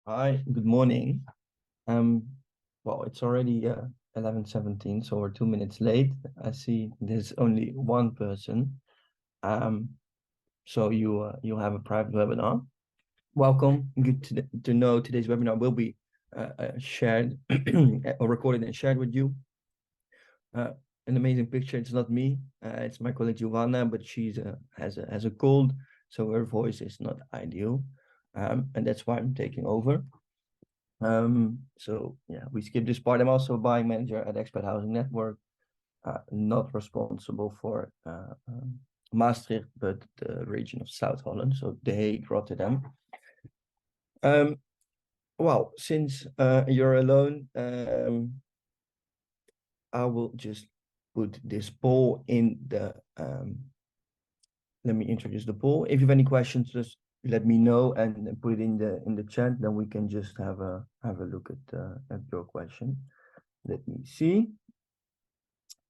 Hi, good morning. Um, well, it's already 11:17, so we're 2 minutes late. I see there's only one person. Um, so you have a private webinar. Welcome. Good to know today's webinar will be shared or recorded and shared with you. Uh, an amazing picture. It's not me. It's my colleague Giovanna, but she's has a cold, so her voice is not ideal. And that's why I'm taking over. So yeah, we skip this part. I'm also a buying manager at Expat Housing Network, not responsible for Maastricht, but the region of South Holland, so The Hague, Rotterdam. Um, well, since you're alone, I will just put this poll in the. Let me introduce the poll. If you have any questions, just let me know and put it in the chat. Then we can just have a look at your question. Let me see.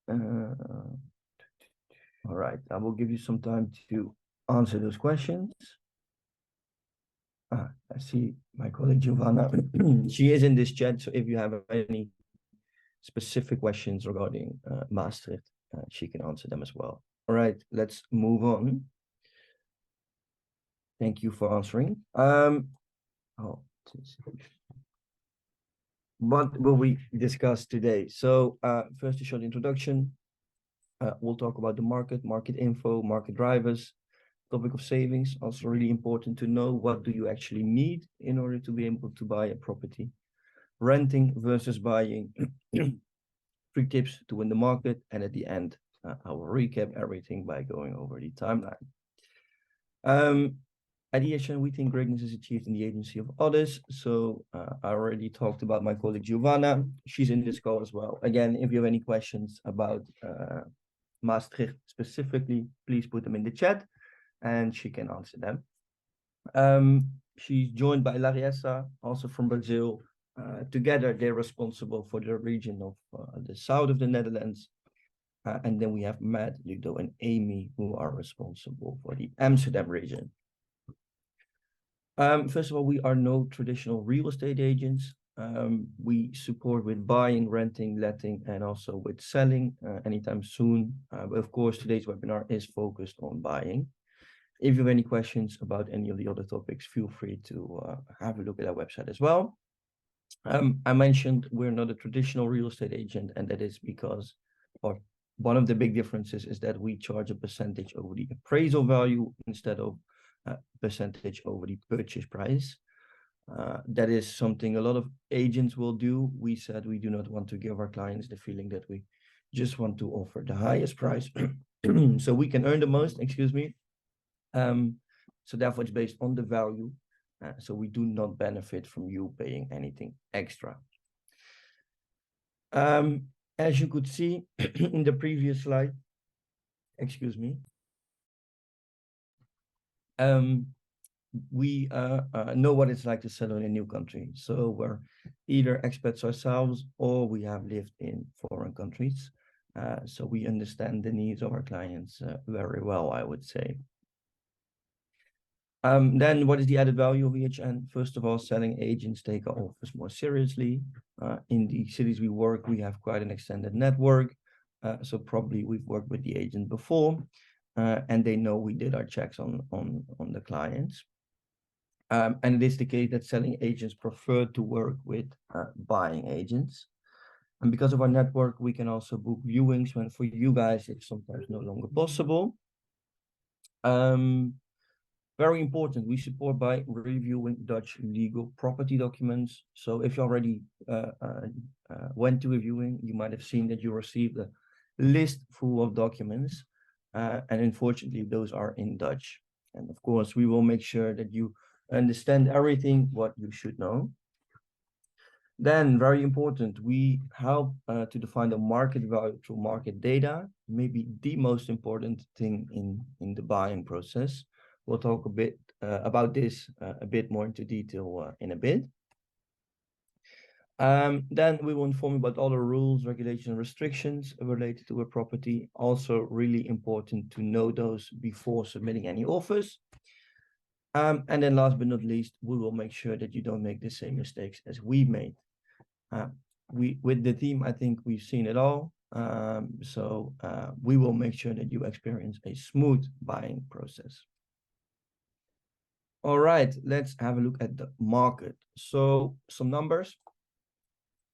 All right, I will give you some time to answer those questions. I see my colleague Giovanna. She is in this chat, so if you have any specific questions regarding Maastricht, she can answer them as well. All right, let's move on. Thank you for answering. What will we discuss today? So first, a short introduction. We'll talk about the market info, market drivers, topic of savings. Also really important to know what do you actually need in order to be able to buy a property. Renting versus buying. 3 tips to win the market. And at the end, I will recap everything by going over the timeline. At EHN, we think greatness is achieved in the agency of others. So I already talked about my colleague Giovanna. She's in this call as well. Again, if you have any questions about Maastricht specifically, please put them in the chat and she can answer them. She's joined by Larissa, also from Brazil. Together, they're responsible for the region of the south of the Netherlands. And then we have Matt, Ludo, and Amy, who are responsible for the Amsterdam region. First of all, we are no traditional real estate agents. We support with buying, renting, letting, and also with selling anytime soon. But of course, today's webinar is focused on buying. If you have any questions about any of the other topics, feel free to have a look at our website as well. I mentioned we're not a traditional real estate agent, and that is because, or one of the big differences is that we charge a percentage over the appraisal value instead of percentage over the purchase price. That is something a lot of agents will do. We said we do not want to give our clients the feeling that we just want to offer the highest price so we can earn the most, excuse me. So therefore it's based on the value. So we do not benefit from you paying anything extra. As you could see in the previous slide, excuse me, we know what it's like to settle in a new country. So we're either expats ourselves or we have lived in foreign countries. So we understand the needs of our clients very well, I would say. Then what is the added value of EHN? First of all, selling agents take our offers more seriously. In the cities we work, we have quite an extended network. So probably we've worked with the agent before, and they know we did our checks on the clients. And it is the case that selling agents prefer to work with buying agents. And because of our network, we can also book viewings when for you guys, it's sometimes no longer possible. Very important, we support by reviewing Dutch legal property documents. So if you already went to a viewing, you might have seen that you received a list full of documents. And unfortunately, those are in Dutch. And of course, we will make sure that you understand everything what you should know. Then, very important, we help to define the market value through market data, maybe the most important thing in the buying process. We'll talk a bit about this a bit more into detail in a bit. Then we will inform you about all the rules, regulations, and restrictions related to a property. Also really important to know those before submitting any offers. And then last but not least, we will make sure that you don't make the same mistakes as we made. With the team, I think we've seen it all. So we will make sure that you experience a smooth buying process. All right, let's have a look at the market. So some numbers.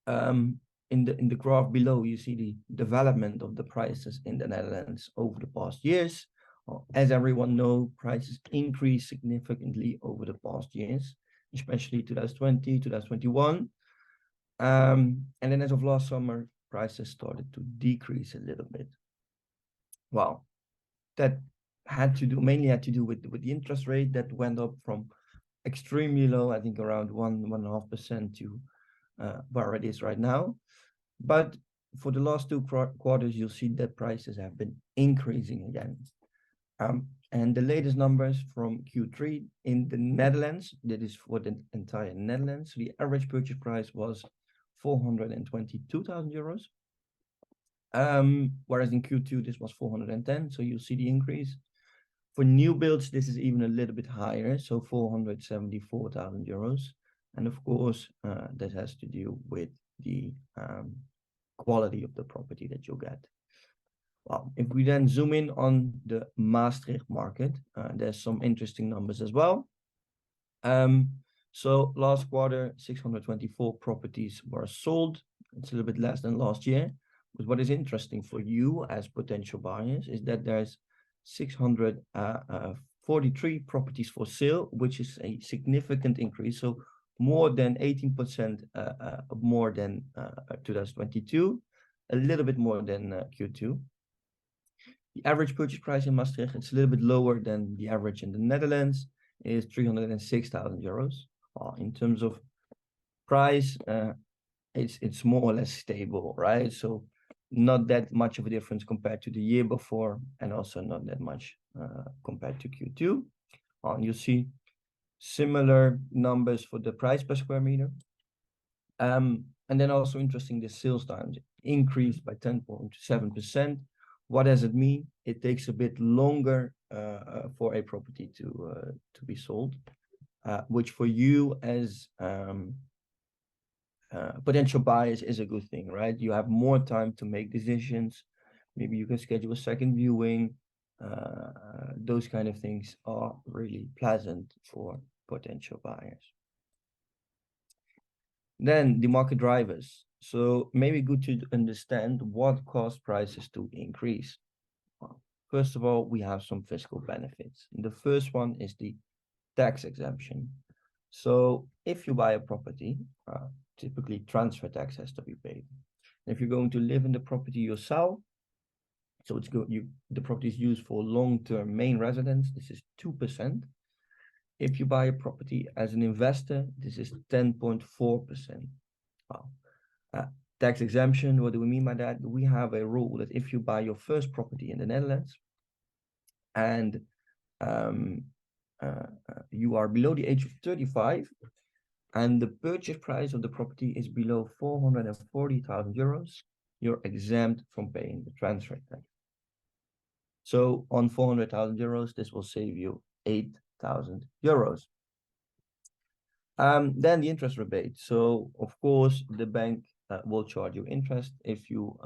In the graph below, you see the development of the prices in the Netherlands over the past years. As everyone knows, prices increased significantly over the past years, especially 2020, 2021. And then as of last summer, prices started to decrease a little bit. Well, that mainly had to do with the interest rate that went up from extremely low, I think around 1.5% to where it is right now. But for the last two quarters, you'll see that prices have been increasing again. And the latest numbers from Q3 in the Netherlands, that is for the entire Netherlands, the average purchase price was 422,000 euros. Whereas in Q2, this was 410. So you'll see the increase. For new builds, this is even a little bit higher, so 474,000 euros. And of course, that has to do with the quality of the property that you'll get. Well, if we then zoom in on the Maastricht market, there's some interesting numbers as well. So last quarter, 624 properties were sold. It's a little bit less than last year. But what is interesting for you as potential buyers is that there's 643 properties for sale, which is a significant increase. So more than 18% more than 2022, a little bit more than Q2. The average purchase price in Maastricht, it's a little bit lower than the average in the Netherlands, is 306,000 euros. In terms of price, it's more or less stable, right? So not that much of a difference compared to the year before, and also not that much compared to Q2. You see similar numbers for the price per square meter. And then also interesting, the sales times increased by 10.7%. What does it mean? It takes a bit longer for a property to be sold, which for you as potential buyers is a good thing, right? You have more time to make decisions. Maybe you can schedule a second viewing. Those kind of things are really pleasant for potential buyers. Then the market drivers. So maybe good to understand what caused prices to increase. Well, first of all, we have some fiscal benefits. The first one is the tax exemption. So if you buy a property, typically transfer tax has to be paid. If you're going to live in the property yourself, so it's good, the property is used for long-term main residence, this is 2%. If you buy a property as an investor, this is 10.4%. Wow. Tax exemption, what do we mean by that? We have a rule that if you buy your first property in the Netherlands and you are below the age of 35 and the purchase price of the property is below 440,000 euros, you're exempt from paying the transfer tax. So on 400,000 euros, this will save you 8,000 euros. Then the interest rebate. So of course, the bank will charge you interest if you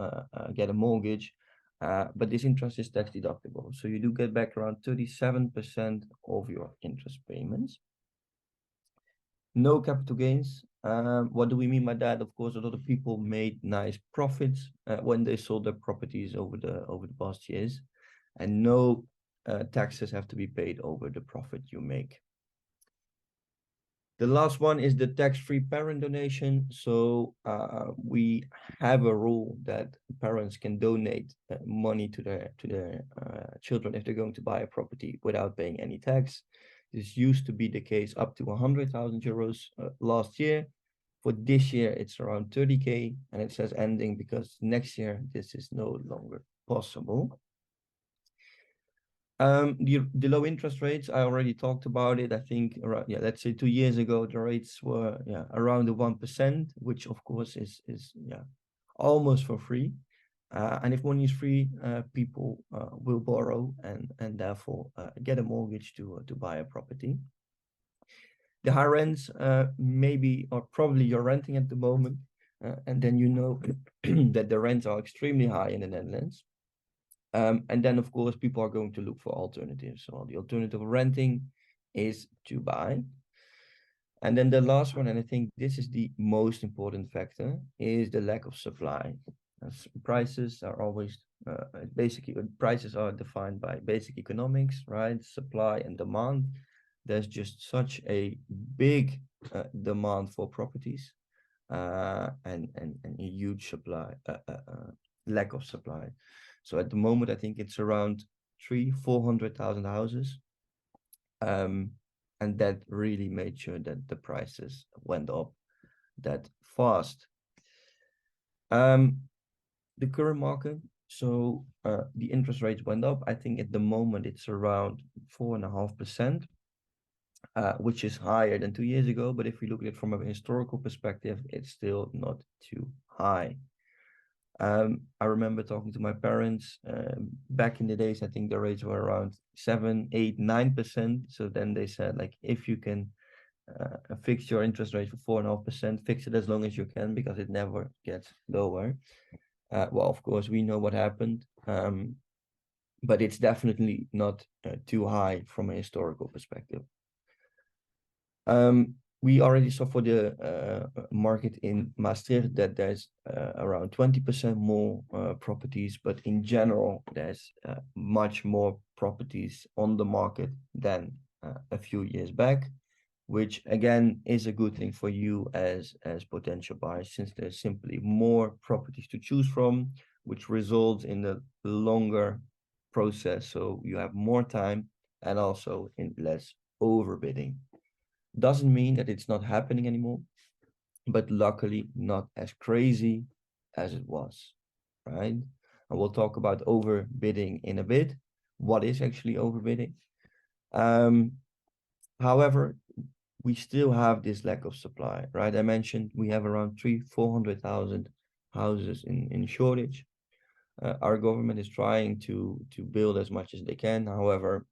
get a mortgage, but this interest is tax deductible. So you do get back around 37% of your interest payments. No capital gains. What do we mean by that? Of course, a lot of people made nice profits when they sold their properties over the past years, and no taxes have to be paid over the profit you make. The last one is the tax-free parent donation. So we have a rule that parents can donate money to their children if they're going to buy a property without paying any tax. This used to be the case up to 100,000 euros last year. For this year, it's around 30K, and it says ending because next year this is no longer possible. The low interest rates, I already talked about it. I think around, let's say 2 years ago, the rates were around the 1%, which of course is almost for free. And if money is free, people will borrow and therefore get a mortgage to buy a property. The high rents maybe or probably you're renting at the moment, and then you know that the rents are extremely high in the Netherlands. And then, of course, people are going to look for alternatives. So the alternative of renting is to buy. And then the last one, and I think this is the most important factor, is the lack of supply. As prices are always basically prices are defined by basic economics, right? Supply and demand. There's just such a big demand for properties and a huge supply, lack of supply. So at the moment, I think it's around 400,000 houses. And that really made sure that the prices went up that fast. The current market, so the interest rates went up. I think at the moment it's around 4.5%, which is higher than 2 years ago. But if we look at it from a historical perspective, it's still not too high. I remember talking to my parents back in the days. I think the rates were around 7, 8, 9%. So then they said, like, if you can fix your interest rate for 4.5%, fix it as long as you can because it never gets lower. Well, of course, we know what happened, but it's definitely not too high from a historical perspective. We already saw for the market in Maastricht that there's around 20% more properties, but in general, there's much more properties on the market than a few years back, which again is a good thing for you as potential buyers, since there's simply more properties to choose from, which results in a longer process. So you have more time and also in less overbidding. Doesn't mean that it's not happening anymore, but luckily not as crazy as it was, right? And we'll talk about overbidding in a bit. What is actually overbidding? However, we still have this lack of supply, right? I mentioned we have around 400,000 houses in shortage. Our government is trying to build as much as they can. However,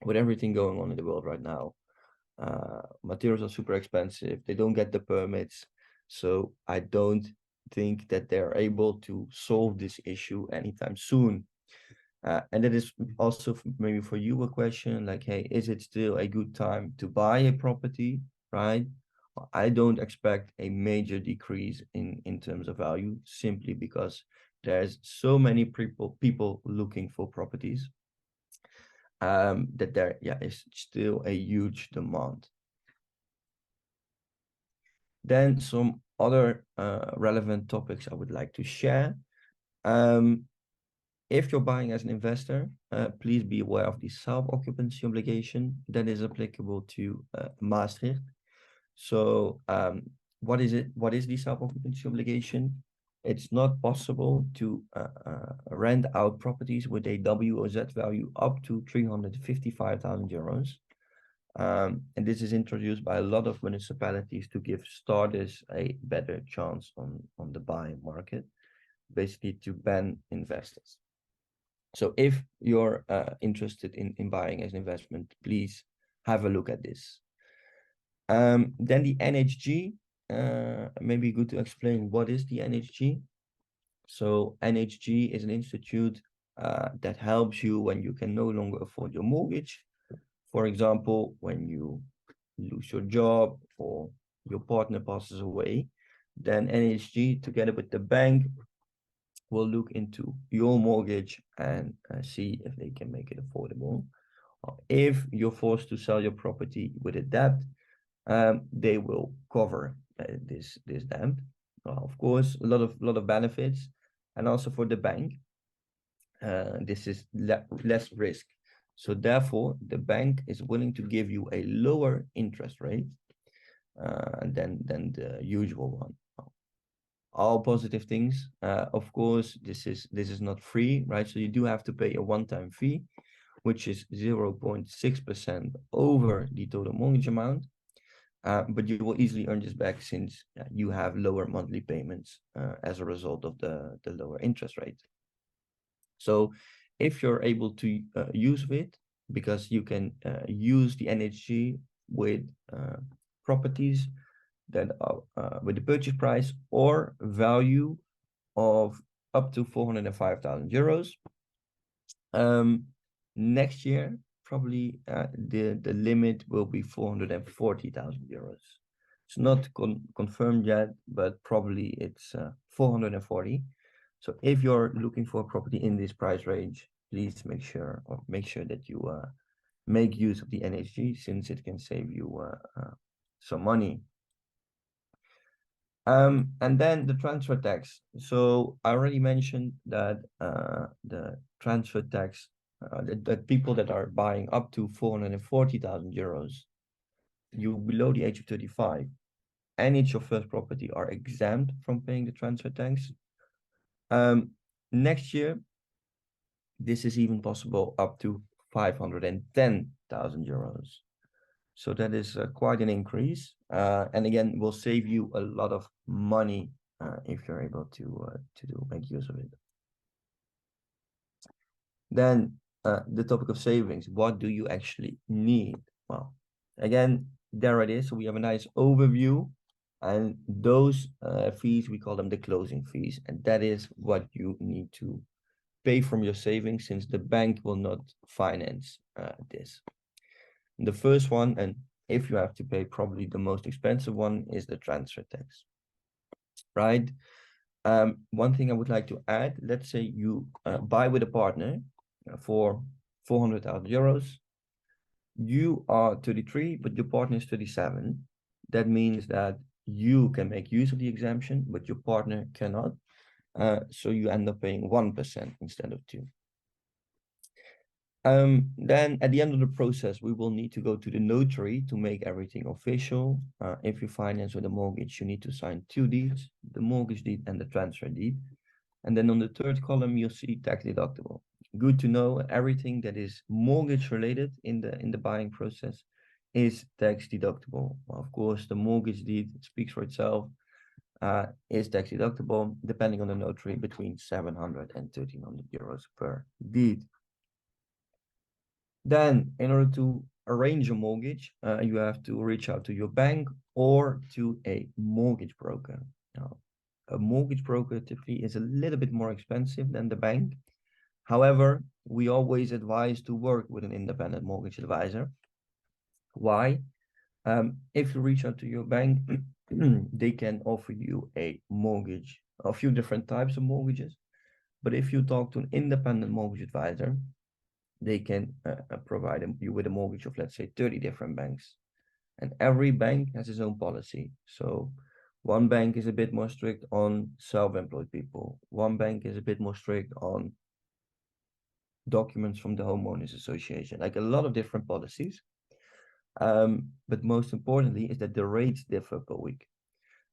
with everything going on in the world right now, materials are super expensive. They don't get the permits. So I don't think that they're able to solve this issue anytime soon. And that is also maybe for you a question like, hey, is it still a good time to buy a property, right? I don't expect a major decrease in terms of value simply because there's so many people looking for properties. That there is still a huge demand. Then some other relevant topics I would like to share. If you're buying as an investor, please be aware of the self-occupancy obligation that is applicable to Maastricht. So what is it? What is the self-occupancy obligation? It's not possible to rent out properties with a W or Z value up to 355,000 euros. And this is introduced by a lot of municipalities to give starters a better chance on the buying market, basically to ban investors. So if you're interested in buying as an investment, please have a look at this. Then the NHG, maybe good to explain what is the NHG. So NHG is an institute that helps you when you can no longer afford your mortgage. For example, when you lose your job or your partner passes away, then NHG together with the bank will look into your mortgage and see if they can make it affordable. If you're forced to sell your property with a debt, they will cover this debt. Of course, a lot of benefits, and also for the bank, this is less risk. So therefore, the bank is willing to give you a lower interest rate than the usual one. All positive things. Of course, this is not free, right? So you do have to pay a one-time fee, which is 0.6% over the total mortgage amount. But you will easily earn this back since you have lower monthly payments as a result of the lower interest rate. So if you're able to use it, because you can use the NHG with properties that are with the purchase price or value of up to 405,000 euros. Next year, probably the limit will be 440,000 euros. It's not confirmed yet, but probably it's 440. So if you're looking for a property in this price range, please make sure that you make use of the NHG, since it can save you some money. And then the transfer tax. So I already mentioned that the transfer tax, that people that are buying up to 440,000 euros, you below the age of 35, and it's your first property, are exempt from paying the transfer tax. Next year, this is even possible up to 510,000 euros. So that is quite an increase. And again, will save you a lot of money if you're able to make use of it. Then the topic of savings. What do you actually need? Well, again, there it is. So we have a nice overview. And those fees, we call them the closing fees. And that is what you need to pay from your savings, since the bank will not finance this. The first one, and if you have to pay, probably the most expensive one, is the transfer tax, right? One thing I would like to add, let's say you buy with a partner for 400,000 euros. You are 33, but your partner is 37. That means that you can make use of the exemption, but your partner cannot. So you end up paying 1% instead of 2%. Then at the end of the process, we will need to go to the notary to make everything official. If you finance with a mortgage, you need to sign 2 deeds, the mortgage deed and the transfer deed. And then on the third column, you'll see tax deductible. Good to know, everything that is mortgage related in the buying process is tax deductible. Of course, the mortgage deed speaks for itself, is tax deductible, depending on the notary, between 700 and 1,300 euros per deed. Then, in order to arrange a mortgage, you have to reach out to your bank or to a mortgage broker. Now, a mortgage broker typically is a little bit more expensive than the bank. However, we always advise to work with an independent mortgage advisor. Why? If you reach out to your bank, they can offer you a mortgage, a few different types of mortgages. But if you talk to an independent mortgage advisor, they can provide you with a mortgage of, let's say, 30 different banks. And every bank has its own policy. So one bank is a bit more strict on self-employed people. One bank is a bit more strict on documents from the homeowners association, like a lot of different policies. But most importantly is that the rates differ per week.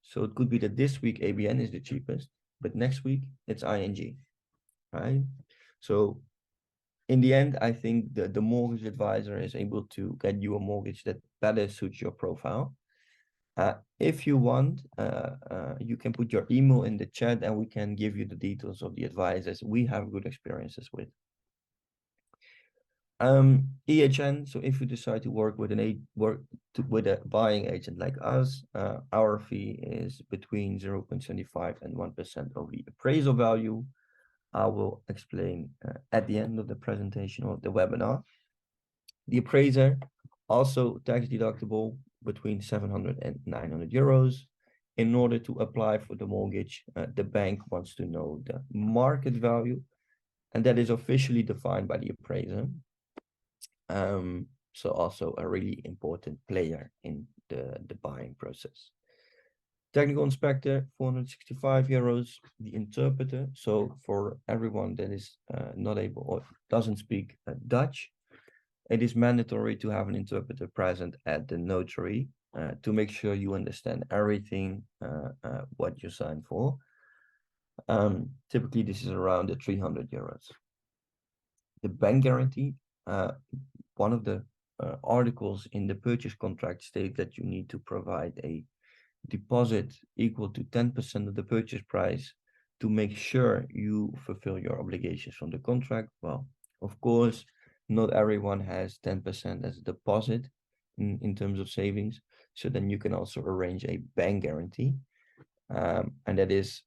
So it could be that this week ABN is the cheapest, but next week it's ING, right? So in the end, I think the mortgage advisor is able to get you a mortgage that better suits your profile. If you want, you can put your email in the chat and we can give you the details of the advisors we have good experiences with. EHN, so if you decide to work with with a buying agent like us, our fee is between 0.75 and 1% of the appraisal value. I will explain at the end of the presentation of the webinar. The appraiser, also tax deductible between 700 and 900 euros. In order to apply for the mortgage, the bank wants to know the market value, and that is officially defined by the appraiser. So also a really important player in the buying process. Technical inspector, 465 euros. The interpreter, so for everyone that is not able or doesn't speak Dutch, it is mandatory to have an interpreter present at the notary to make sure you understand everything what you sign for. Typically, this is around the 300 euros. The bank guarantee, one of the articles in the purchase contract states that you need to provide a deposit equal to 10% of the purchase price to make sure you fulfill your obligations from the contract. Well, of course, not everyone has 10% as a deposit. in terms of savings. So then you can also arrange a bank guarantee. And that is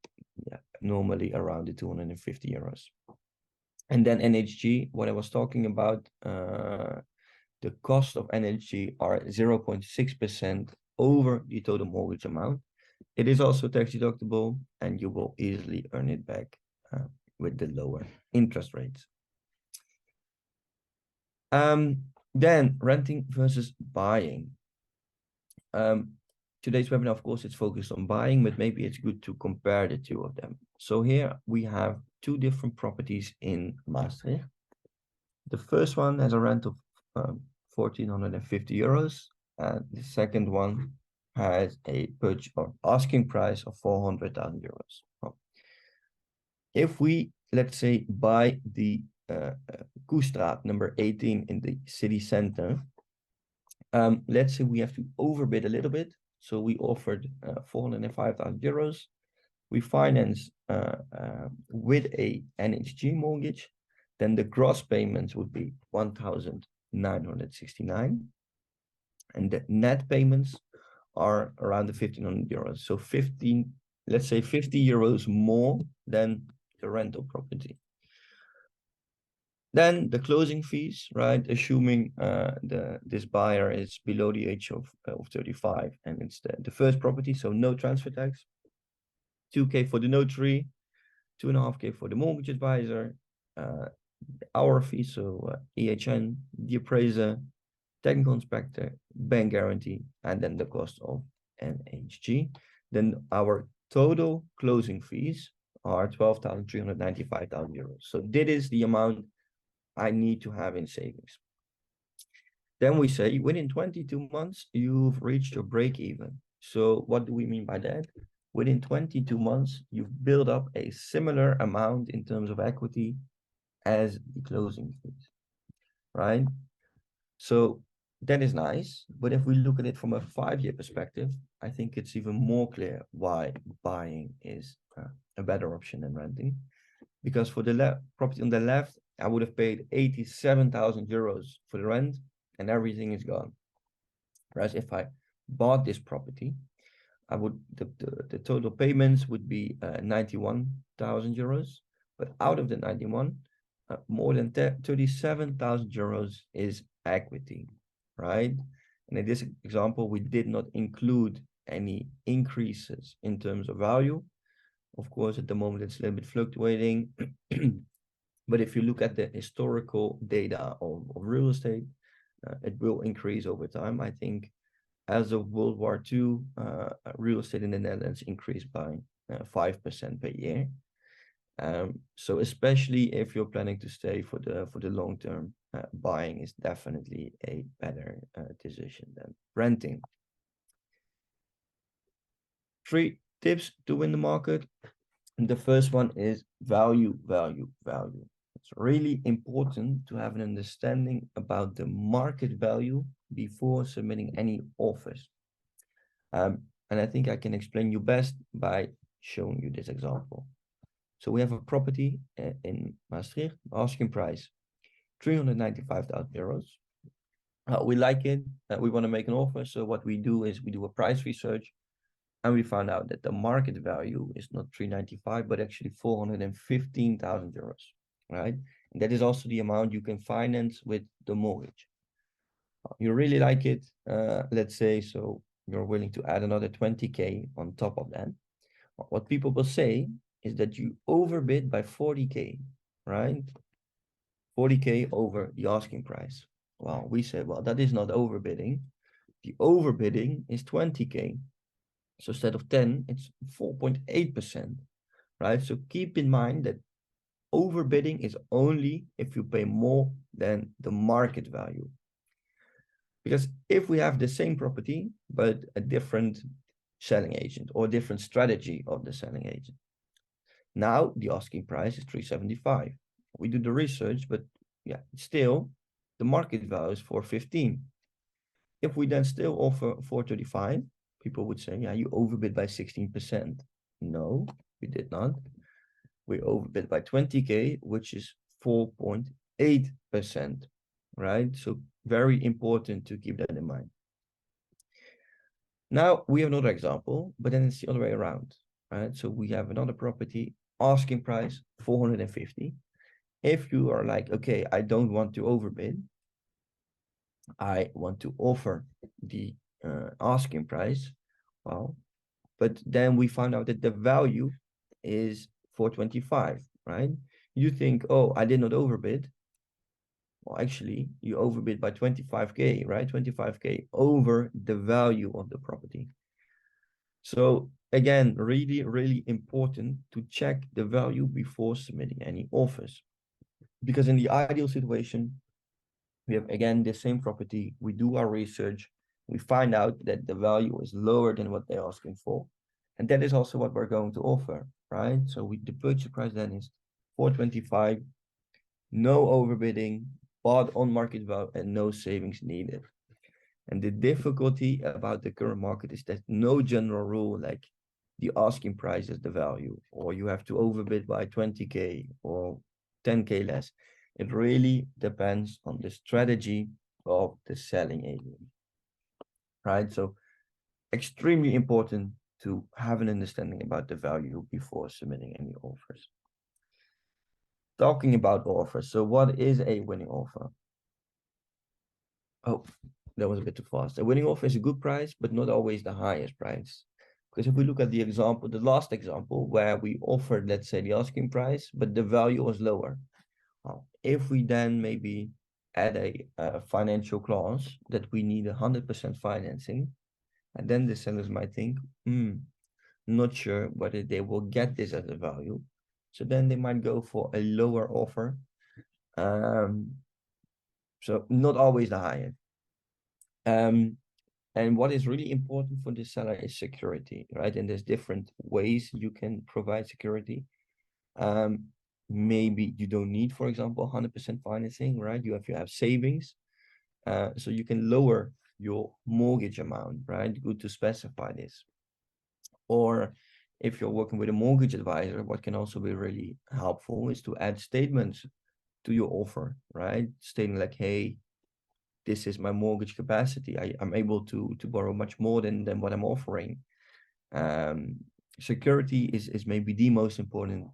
normally around the 250 euros. And then NHG, what I was talking about, the cost of NHG are 0.6% over the total mortgage amount. It is also tax deductible, and you will easily earn it back with the lower interest rates. Then renting versus buying. Today's webinar, of course, it's focused on buying, but maybe it's good to compare the two of them. So here we have two different properties in Maastricht. The first one has a rent of 1,450 euros, and the second one has a purchase or asking price of 400,000 euros. If we, let's say, buy the Koestraat number 18 in the city center, let's say we have to overbid a little bit. So we offered 405,000 euros. We finance with a NHG mortgage. Then the gross payments would be 1,969. And the net payments are around the 1,500 euros. So 15, let's say 50 euros more than the rental property. Then the closing fees, right? Assuming this buyer is below the age of 35 and it's the first property, so no transfer tax. 2K for the notary, 2.5K for the mortgage advisor, our fee, so EHN, the appraiser, technical inspector, bank guarantee, and then the cost of NHG. Then our total closing fees are 12,395,000 euros. So that is the amount I need to have in savings. Then we say within 22 months, you've reached your break even. So what do we mean by that? Within 22 months, you've built up a similar amount in terms of equity as the closing fees, right? So that is nice. But if we look at it from a 5-year perspective, I think it's even more clear why buying is a better option than renting. Because for the property on the left, I would have paid 87,000 euros for the rent and everything is gone. Whereas if I bought this property, I would the total payments would be 91,000 euros. But out of the 91, more than 37,000 euros is equity, right? And in this example, we did not include any increases in terms of value. Of course, at the moment, it's a little bit fluctuating. But if you look at the historical data of real estate, it will increase over time. I think as of World War II, real estate in the Netherlands increased by 5% per year. So especially if you're planning to stay for the long term, buying is definitely a better decision than renting. 3 tips to win the market. The first one is value, value, value. It's really important to have an understanding about the market value before submitting any offers. And I think I can explain you best by showing you this example. So we have a property in Maastricht, asking price 395,000 euros. We like it, we want to make an offer. So what we do is we do a price research and we found out that the market value is not 395, but actually 415,000 euros, right? And that is also the amount you can finance with the mortgage. You really like it, let's say, so you're willing to add another 20K on top of that. What people will say is that you overbid by 40K, right? 40K over the asking price. Well, we say, well, that is not overbidding. The overbidding is 20K. So instead of 10, it's 4.8%, right? So keep in mind that overbidding is only if you pay more than the market value. Because if we have the same property, but a different selling agent or different strategy of the selling agent, now the asking price is 375. We do the research, but yeah, still the market value is 415. If we then still offer 435, people would say, yeah, you overbid by 16%. No, we did not. We overbid by 20K, which is 4.8%, right? So very important to keep that in mind. Now we have another example, but then it's the other way around, right? So we have another property, asking price 450. If you are like, okay, I don't want to overbid, I want to offer the asking price, well, but then we found out that the value is 425, right? You think, oh, I did not overbid. Well, actually, you overbid by 25K, right? 25K over the value of the property. So again, really, really important to check the value before submitting any offers. Because in the ideal situation, we have again the same property, we do our research, we find out that the value is lower than what they're asking for. And that is also what we're going to offer, right? So the purchase price then is 425, no overbidding, bought on market value, and no savings needed. And the difficulty about the current market is that no general rule like the asking price is the value, or you have to overbid by 20K or 10K less. It really depends on the strategy of the selling agent, right? So extremely important to have an understanding about the value before submitting any offers. Talking about offers, so what is a winning offer? Oh, that was a bit too fast. A winning offer is a good price, but not always the highest price. Because if we look at the example, the last example, where we offered, let's say, the asking price, but the value was lower. Well, if we then maybe add a financial clause that we need 100% financing, and then the sellers might think, not sure whether they will get this as a value. So then they might go for a lower offer. So not always the highest. And what is really important for the seller is security, right? And there's different ways you can provide security. Maybe you don't need, for example, 100% financing, right? You have savings, so you can lower your mortgage amount, right? Good to specify this. Or if you're working with a mortgage advisor, what can also be really helpful is to add statements to your offer, right? Stating like, hey, this is my mortgage capacity. I'm able to borrow much more than what I'm offering. Security is maybe the most important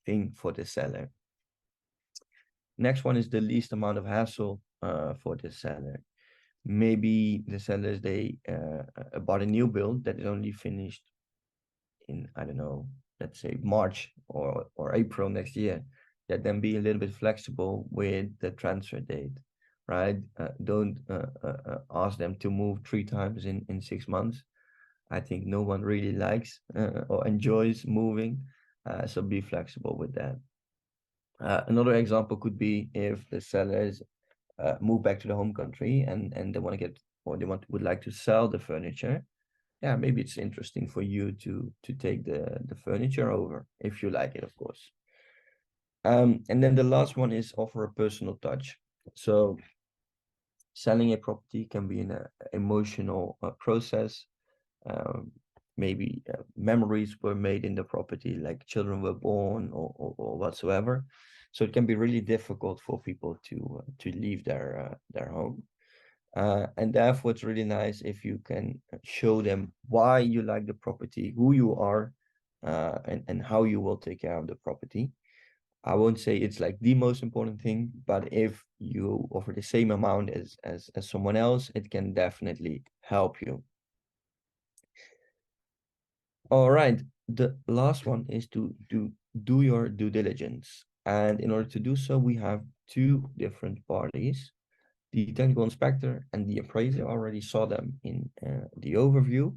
thing for the seller. Next one is the least amount of hassle for the seller. Maybe the sellers, they bought a new build that is only finished in, I don't know, let's say March or April next year. That then be a little bit flexible with the transfer date, right? Don't ask them to move 3 times in 6 months. I think no one really likes or enjoys moving, so be flexible with that. Another example could be if the sellers move back to the home country and they want to get, or they would like to sell the furniture. Yeah, maybe it's interesting for you to take the furniture over if you like it, of course. And then the last one is offer a personal touch. So selling a property can be an emotional process. Maybe memories were made in the property, like children were born or whatsoever. So it can be really difficult for people to leave their home. And therefore, it's really nice if you can show them why you like the property, who you are, and how you will take care of the property. I won't say it's like the most important thing, but if you offer the same amount as someone else, it can definitely help you. All right, the last one is to do your due diligence. And in order to do so, we have two different parties, the technical inspector and the appraiser. I already saw them in the overview.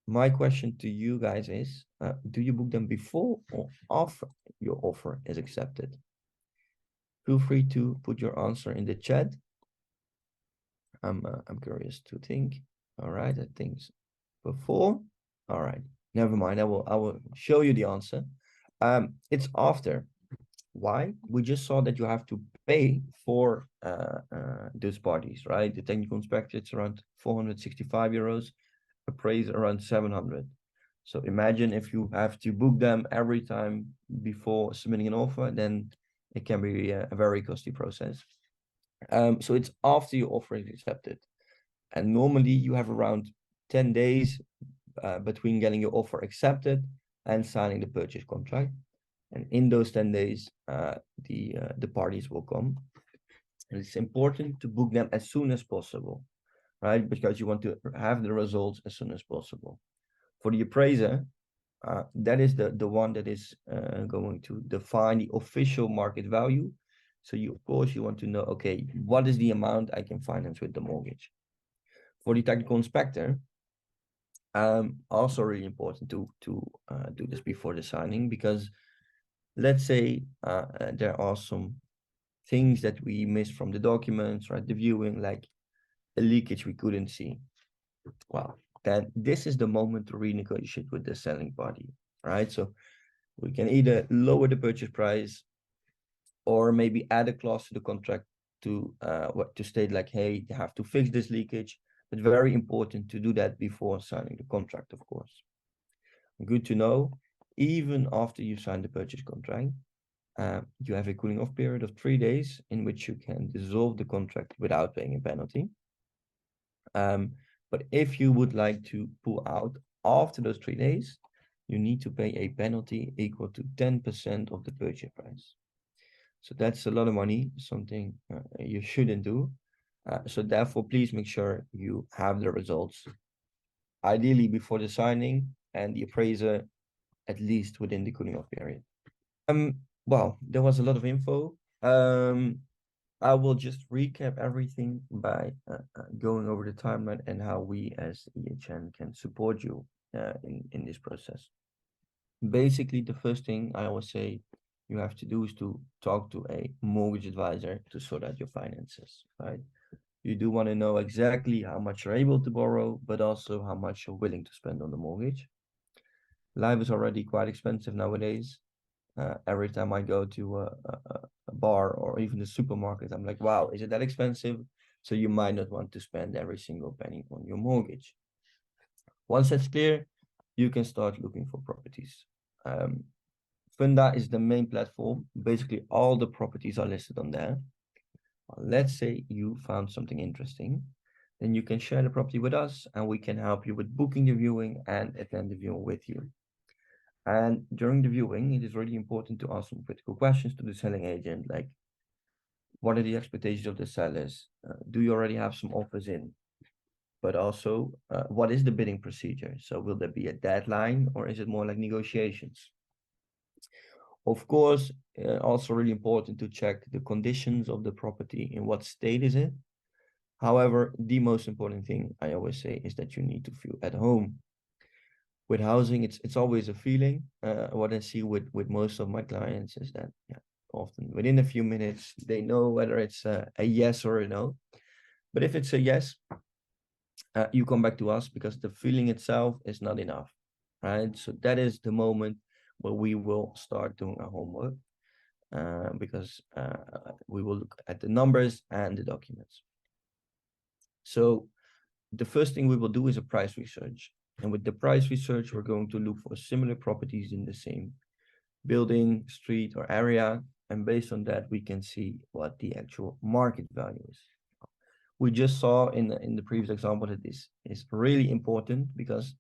My question to you guys is, do you book them before or after your offer is accepted? Feel free to put your answer in the chat. I'm curious to think. All right, I think before. All right, never mind. I will show you the answer. It's after. Why? We just saw that you have to pay for those parties, right? The technical inspector, it's around 465 euros, appraiser around 700. So imagine if you have to book them every time before submitting an offer, then it can be a very costly process. So it's after your offer is accepted. And normally you have around 10 days between getting your offer accepted and signing the purchase contract. And in those 10 days, the parties will come. And it's important to book them as soon as possible, right? Because you want to have the results as soon as possible. For the appraiser, that is the one that is going to define the official market value. So you, of course, you want to know, okay, what is the amount I can finance with the mortgage? For the technical inspector, also really important to do this before the signing, because let's say there are some things that we missed from the documents, right? The viewing, like a leakage we couldn't see. Well, then this is the moment to renegotiate with the selling party, right? So we can either lower the purchase price or maybe add a clause to the contract to state like, hey, you have to fix this leakage. But very important to do that before signing the contract, of course. Good to know, even after you sign the purchase contract, you have a cooling off period of 3 days in which you can dissolve the contract without paying a penalty. But if you would like to pull out after those 3 days, you need to pay a penalty equal to 10% of the purchase price. So that's a lot of money, something you shouldn't do. So therefore, please make sure you have the results, ideally before the signing, and the appraiser at least within the cooling off period. Well, there was a lot of info. I will just recap everything by going over the timeline and how we as EHN can support you in this process. Basically, the first thing I always say you have to do is to talk to a mortgage advisor to sort out your finances, right? You do want to know exactly how much you're able to borrow, but also how much you're willing to spend on the mortgage. Life is already quite expensive nowadays. Every time I go to a bar or even the supermarket, I'm like, wow, is it that expensive? So you might not want to spend every single penny on your mortgage. Once that's clear, you can start looking for properties. Funda is the main platform. Basically, all the properties are listed on there. Let's say you found something interesting, then you can share the property with us and we can help you with booking the viewing and attend the viewing with you. And during the viewing, it is really important to ask some critical questions to the selling agent, like, what are the expectations of the sellers? Do you already have some offers in? But also, what is the bidding procedure? So will there be a deadline or is it more like negotiations? Of course, also really important to check the conditions of the property, in what state is it. However, the most important thing I always say is that you need to feel at home. With housing, it's always a feeling. What I see with most of my clients is that often within a few minutes, they know whether it's a yes or a no. But if it's a yes, you come back to us because the feeling itself is not enough, right? So that is the moment where we will start doing our homework, because we will look at the numbers and the documents. So the first thing we will do is a price research. And with the price research, we're going to look for similar properties in the same building, street, or area. And based on that, we can see what the actual market value is. We just saw in the previous example that this is really important because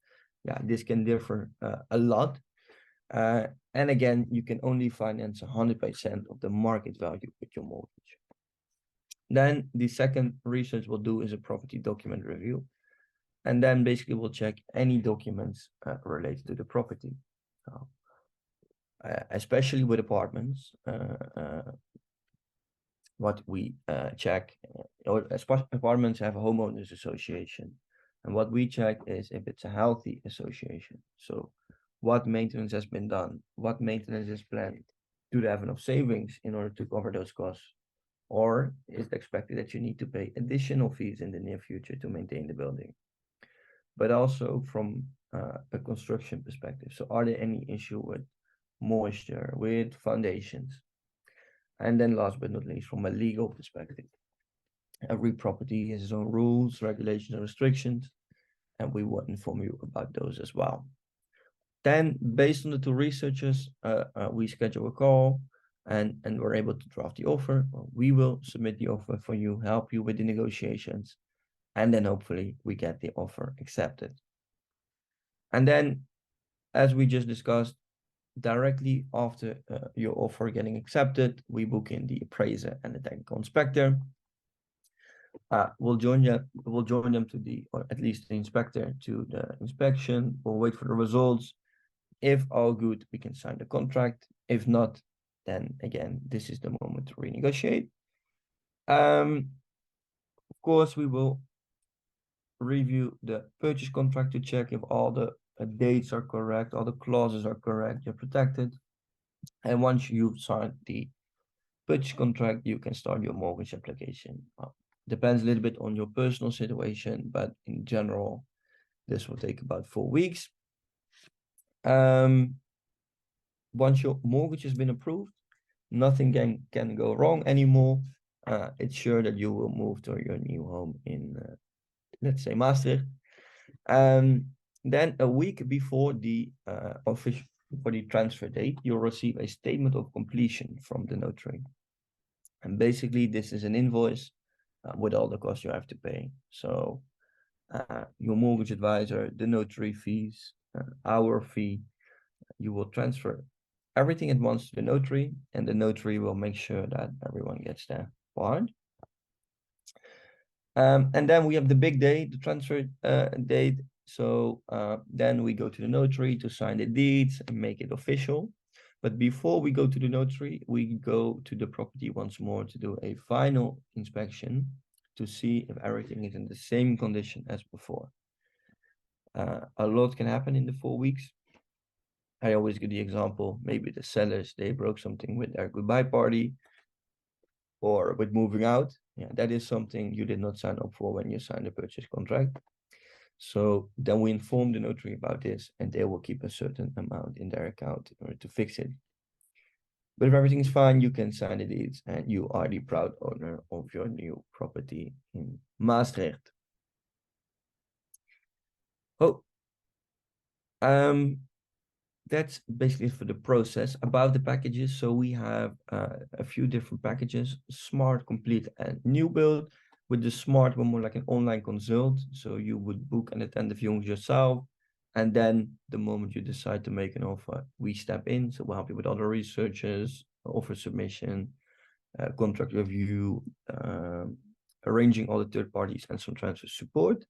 this can differ a lot. And again, you can only finance 100% of the market value with your mortgage. Then the second research we'll do is a property document review. And then basically we'll check any documents related to the property. Especially with apartments, what we check, apartments have a homeowners association. And what we check is if it's a healthy association. So what maintenance has been done? What maintenance is planned? Do they have enough savings in order to cover those costs? Or is it expected that you need to pay additional fees in the near future to maintain the building? But also from a construction perspective. So are there any issue with moisture, with foundations? And then last but not least, from a legal perspective, every property has its own rules, regulations, and restrictions, and we will inform you about those as well. Then, based on the two researchers, we schedule a call and we're able to draft the offer. We will submit the offer for you, help you with the negotiations, and then hopefully we get the offer accepted. And then, as we just discussed, directly after your offer getting accepted, we book in the appraiser and the technical inspector. We'll join them to the, or at least the inspector, to the inspection. We'll wait for the results. If all good, we can sign the contract. If not, then again, this is the moment to renegotiate. Of course, we will review the purchase contract to check if all the dates are correct, all the clauses are correct, you're protected. And once you've signed the purchase contract, you can start your mortgage application. Depends a little bit on your personal situation, but in general, this will take about 4 weeks. Once your mortgage has been approved, nothing can go wrong anymore. It's sure that you will move to your new home in, let's say, Maastricht. Then a week before the official for the transfer date, you'll receive a statement of completion from the notary. And basically, this is an invoice with all the costs you have to pay. So your mortgage advisor, the notary fees, our fee, you will transfer everything at once to the notary, and the notary will make sure that everyone gets their part. And then we have the big day, the transfer date. So then we go to the notary to sign the deeds and make it official. But before we go to the notary, we go to the property once more to do a final inspection to see if everything is in the same condition as before. A lot can happen in the 4 weeks. I always give the example, maybe the sellers, they broke something with their goodbye party or with moving out. Yeah, that is something you did not sign up for when you signed the purchase contract. So then we inform the notary about this, and they will keep a certain amount in their account in order to fix it. But if everything is fine, you can sign the deeds and you are the proud owner of your new property in Maastricht. Oh, that's basically for the process. About the packages, so we have a few different packages: Smart, Complete, and New Build. With the Smart, we're more like an online consult. So you would book and attend the viewings yourself, and then the moment you decide to make an offer, we step in. So we'll help you with other researches, offer submission, contract review, arranging all the third parties, and some transfer support.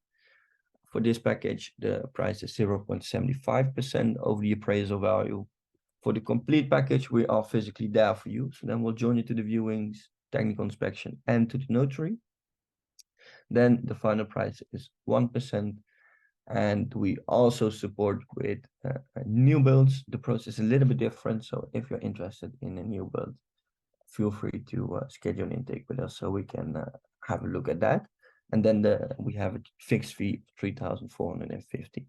For this package, the price is 0.75% over the appraisal value. For the complete package, we are physically there for you. So then we'll join you to the viewings, technical inspection, and to the notary. Then the final price is 1%. And we also support with new builds. The process is a little bit different. So if you're interested in a new build, feel free to schedule an intake with us so we can have a look at that. And then we have a fixed fee, 3,450.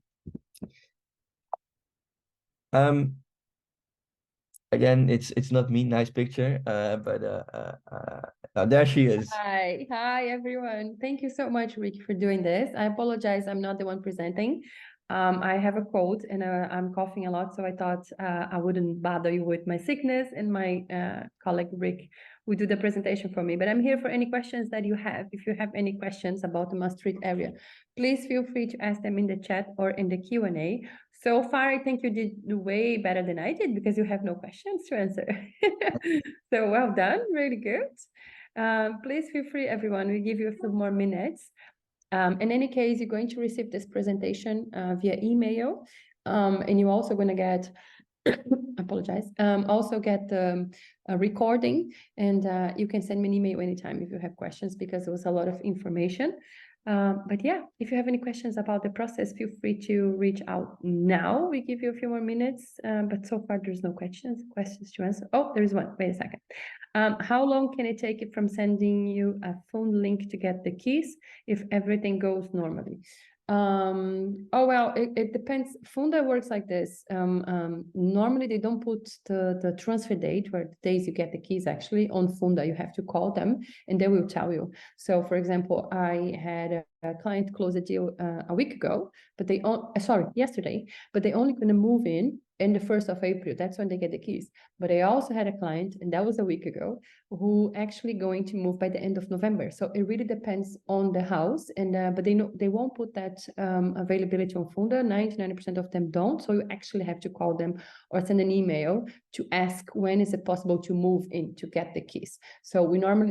Again, it's not me, nice picture, but there she is. Hi everyone. Thank you so much, Rick, for doing this. I apologize, I'm not the one presenting. I have a cold and I'm coughing a lot, so I thought I wouldn't bother you with my sickness, and my colleague Rick will do the presentation for me. But I'm here for any questions that you have. If you have any questions about the Maastricht area, please feel free to ask them in the chat or in the Q&A. So far, I think you did way better than I did because you have no questions to answer. So well done, really good. Please feel free, everyone. We'll give you a few more minutes. In any case, you're going to receive this presentation via email, and you're also going to get, apologize, also get a recording, and you can send me an email anytime if you have questions, because it was a lot of information. But yeah, if you have any questions about the process, feel free to reach out now. We give you a few more minutes, but so far there's no questions to answer. Oh, there is one. Wait a second. How long can it take it from sending you a phone link to get the keys if everything goes normally? Oh, well, it depends. Funda works like this. Normally they don't put the transfer date, where the days you get the keys, actually on Funda. You have to call them and they will tell you. So for example, I had a client close a deal a week ago, but yesterday, but they only going to move in in the 1st of April, that's when they get the keys. But I also had a client, and that was a week ago, who actually going to move by the end of November. So it really depends on the house, and but they know they won't put that availability on Funda. 99% of them don't. So you actually have to call them or send an email to ask when is it possible to move in to get the keys. So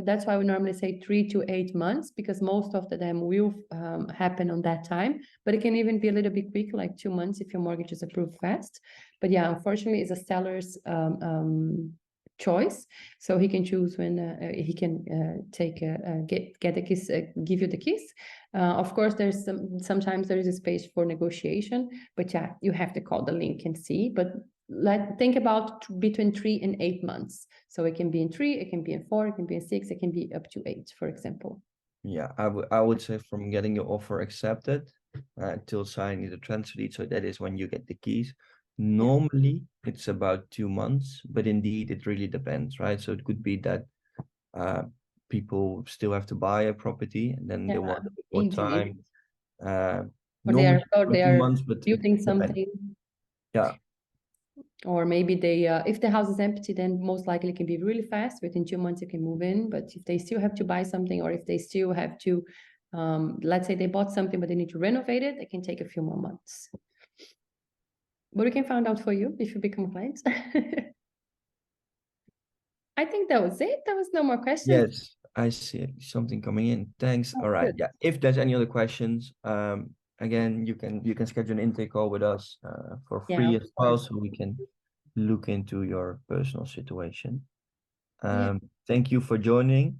that's why we normally say 3 to 8 months, because most of them will happen on that time. But it can even be a little bit quicker, like 2 months if your mortgage is approved fast. But yeah, unfortunately, it's a seller's choice. So he can choose when he can get the keys, give you the keys. Of course, there's sometimes there is a space for negotiation, but yeah, you have to call the link and see. But think about between 3 and 8 months. So it can be in 3, it can be in 4, it can be in 6, it can be up to 8, for example. Yeah, I would say from getting your offer accepted till signing the transfer deed, so that is when you get the keys. Normally it's about 2 months, but indeed it really depends, right? So it could be that people still have to buy a property and then they want a bit more time. Or Normally they 2 are months, but building it depends. something. Yeah. Or maybe they, if the house is empty, then most likely it can be really fast. Within 2 months, you can move in. But if they still have to buy something, or if they still have to, let's say they bought something, but they need to renovate it, it can take a few more months. But we can find out for you if you become clients. I think that was it. There was no more questions. Yes, I see something coming in. Thanks. All right. Good. Yeah. If there's any other questions, again, you can schedule an intake call with us for free as well, so we can look into your personal situation. Thank you for joining.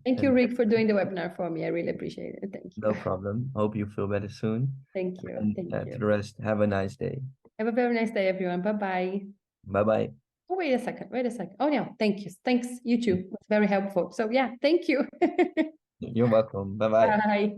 Thank you, Rick, for doing the webinar for me. I really appreciate it. Thank you. No problem. Hope you feel better soon. Thank you. And Thank you. to the rest, have a nice day. Have a very nice day, everyone. Bye-bye. Bye-bye. Oh, wait a second. Oh, no. Thank you. Thanks. You too. It's very helpful. So yeah, thank you. You're welcome. Bye-bye. Bye.